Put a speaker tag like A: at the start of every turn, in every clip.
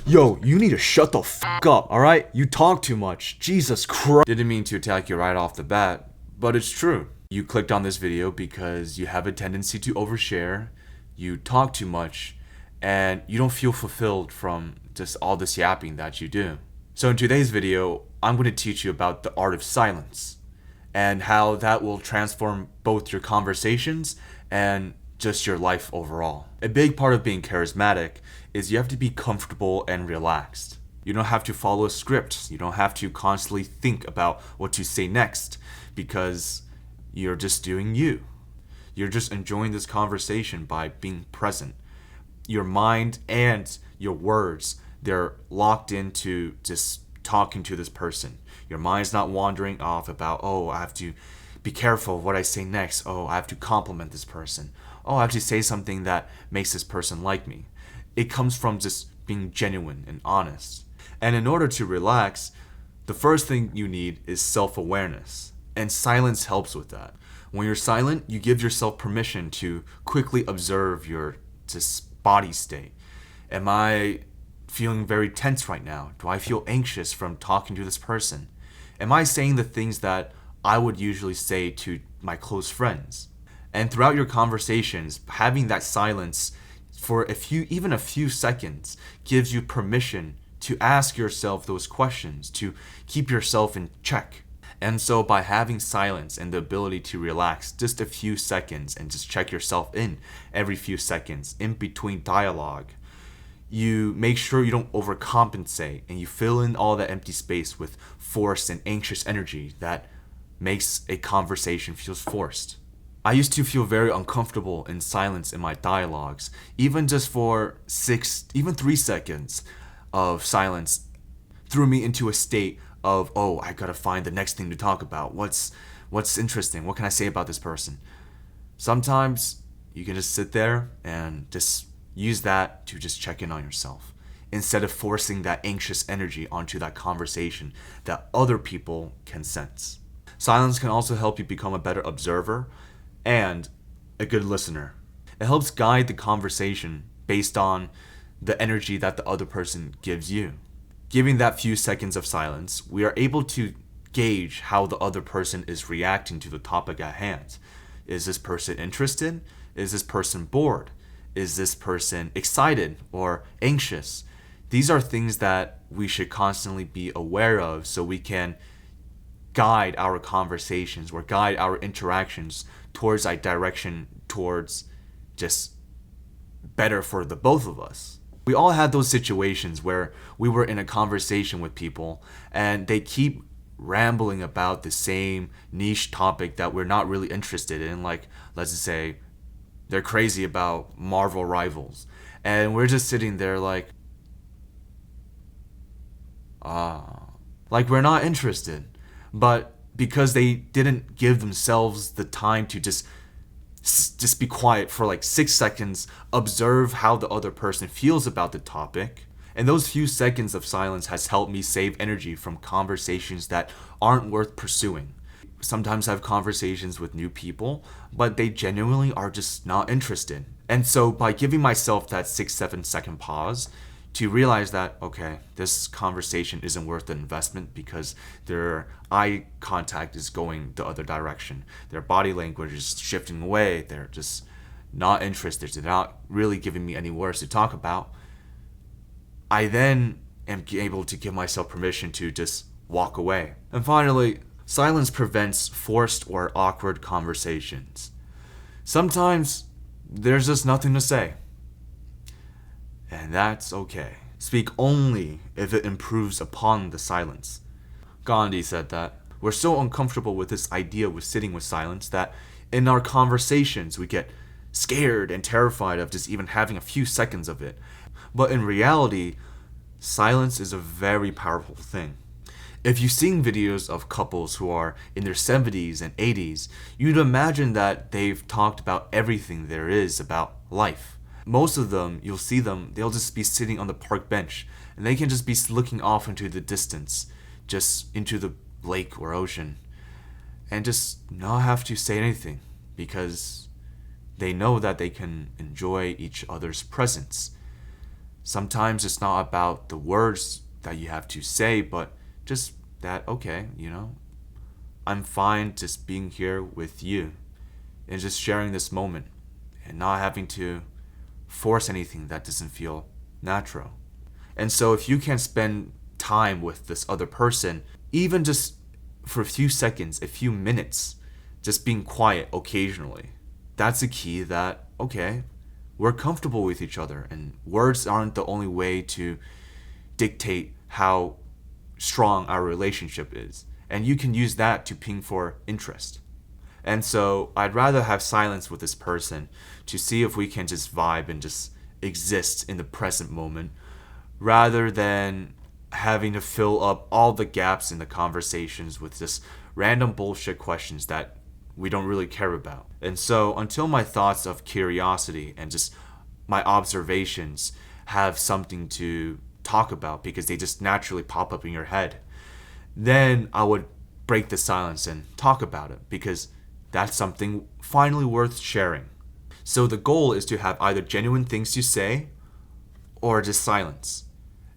A: Yo, you need to shut the fuck up, alright? You talk too much. Jesus Christ. Didn't mean to attack you right off the bat, but it's true. You clicked on this video because you have a tendency to overshare, you talk too much, and you don't feel fulfilled from just all this yapping that you do. So in today's video, I'm going to teach you about the art of silence and how that will transform both your conversations and just your life overall. A big part of being charismatic is you have to be comfortable and relaxed. You don't have to follow a script. You don't have to constantly think about what to say next because you're just doing you. You're just enjoying this conversation by being present. Your mind and your words, they're locked into just talking to this person. Your mind's not wandering off about, oh, I have to be careful of what I say next. Oh, I have to compliment this person. Oh, I have to say something that makes this person like me. It comes from just being genuine and honest. And in order to relax, the first thing you need is self-awareness. And silence helps with that. When you're silent, you give yourself permission to quickly observe your just body state. Am I feeling very tense right now? Do I feel anxious from talking to this person? Am I saying the things that I would usually say to my close friends? And throughout your conversations, having that silence for even a few seconds gives you permission to ask yourself those questions, to keep yourself in check. And so by having silence and the ability to relax just a few seconds and just check yourself in every few seconds in between dialogue, you make sure you don't overcompensate and you fill in all that empty space with forced and anxious energy that makes a conversation feel forced. I used to feel very uncomfortable in silence in my dialogues, even just for 3 seconds of silence threw me into a state of, oh, I gotta find the next thing to talk about. What's interesting? What can I say about this person? Sometimes you can just sit there and just use that to just check in on yourself instead of forcing that anxious energy onto that conversation that other people can sense. Silence can also help you become a better observer and a good listener. It helps guide the conversation based on the energy that the other person gives you. Giving that few seconds of silence, we are able to gauge how the other person is reacting to the topic at hand. Is this person interested? Is this person bored? Is this person excited or anxious? These are things that we should constantly be aware of so we can guide our conversations or guide our interactions towards a direction towards just better for the both of us. We all had those situations where we were in a conversation with people and they keep rambling about the same niche topic that we're not really interested in. Like, let's just say they're crazy about Marvel Rivals. And we're just sitting there like we're not interested. But because they didn't give themselves the time to just be quiet for like 6 seconds, observe how the other person feels about the topic. And those few seconds of silence has helped me save energy from conversations that aren't worth pursuing. Sometimes I have conversations with new people, but they genuinely are just not interested. And so by giving myself that 6-7 second pause to realize that, okay, this conversation isn't worth the investment because their eye contact is going the other direction. Their body language is shifting away. They're just not interested. They're not really giving me any words to talk about. I then am able to give myself permission to just walk away. And finally, silence prevents forced or awkward conversations. Sometimes there's just nothing to say. And that's okay. Speak only if it improves upon the silence. Gandhi said that. We're so uncomfortable with this idea with sitting with silence that in our conversations we get scared and terrified of just even having a few seconds of it. But in reality, silence is a very powerful thing. If you've seen videos of couples who are in their 70s and 80s, you'd imagine that they've talked about everything there is about life. Most of them, you'll see them, they'll just be sitting on the park bench and they can just be looking off into the distance, just into the lake or ocean, and just not have to say anything because they know that they can enjoy each other's presence. Sometimes it's not about the words that you have to say, but just that, okay, I'm fine just being here with you and just sharing this moment and not having to force anything that doesn't feel natural. And so if you can spend time with this other person, even just for a few seconds, a few minutes, just being quiet occasionally, that's a key that, okay, we're comfortable with each other, and words aren't the only way to dictate how strong our relationship is. And you can use that to ping for interest. And so I'd rather have silence with this person to see if we can just vibe and just exist in the present moment, rather than having to fill up all the gaps in the conversations with just random bullshit questions that we don't really care about. And so until my thoughts of curiosity and just my observations have something to talk about because they just naturally pop up in your head, then I would break the silence and talk about it, because that's something finally worth sharing. So the goal is to have either genuine things to say or just silence.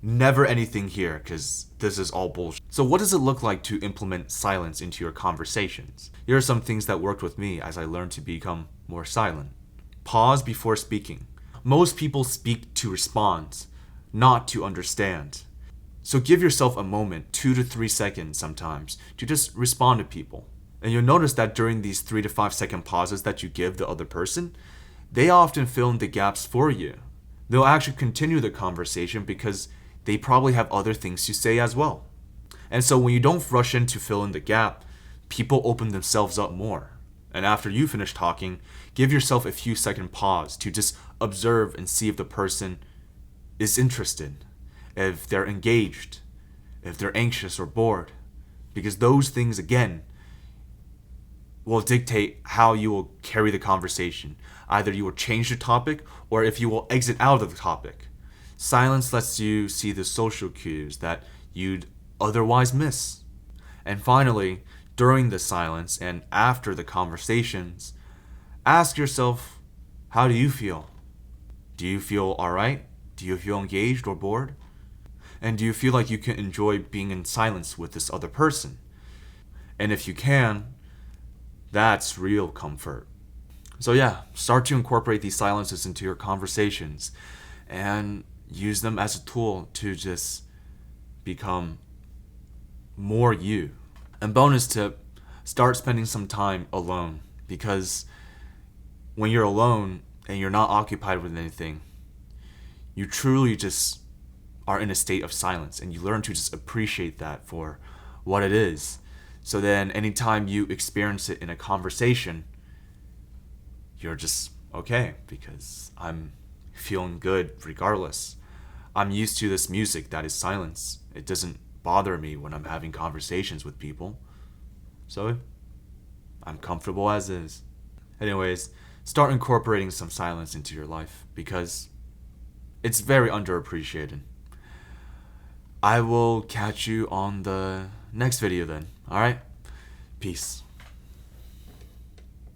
A: Never anything here, because this is all bullshit. So what does it look like to implement silence into your conversations? Here are some things that worked with me as I learned to become more silent. Pause before speaking. Most people speak to respond, not to understand. So give yourself a moment, 2 to 3 seconds sometimes, to just respond to people. And you'll notice that during these 3 to 5 second pauses that you give the other person, they often fill in the gaps for you. They'll actually continue the conversation because they probably have other things to say as well. And so when you don't rush in to fill in the gap, people open themselves up more. And after you finish talking, give yourself a few second pause to just observe and see if the person is interested, if they're engaged, if they're anxious or bored. Because those things, again, will dictate how you will carry the conversation. Either you will change the topic, or if you will exit out of the topic. Silence lets you see the social cues that you'd otherwise miss. And finally, during the silence and after the conversations, ask yourself, how do you feel? Do you feel alright? Do you feel engaged or bored? And do you feel like you can enjoy being in silence with this other person? And if you can, that's real comfort. So yeah, start to incorporate these silences into your conversations and use them as a tool to just become more you. And bonus tip, start spending some time alone, because when you're alone and you're not occupied with anything, you truly just are in a state of silence, and you learn to just appreciate that for what it is. So then anytime you experience it in a conversation, you're just okay, because I'm feeling good regardless. I'm used to this music that is silence. It doesn't bother me when I'm having conversations with people. So I'm comfortable as is. Anyways, start incorporating some silence into your life, because it's very underappreciated. I will catch you on the next video then. Alright? Peace.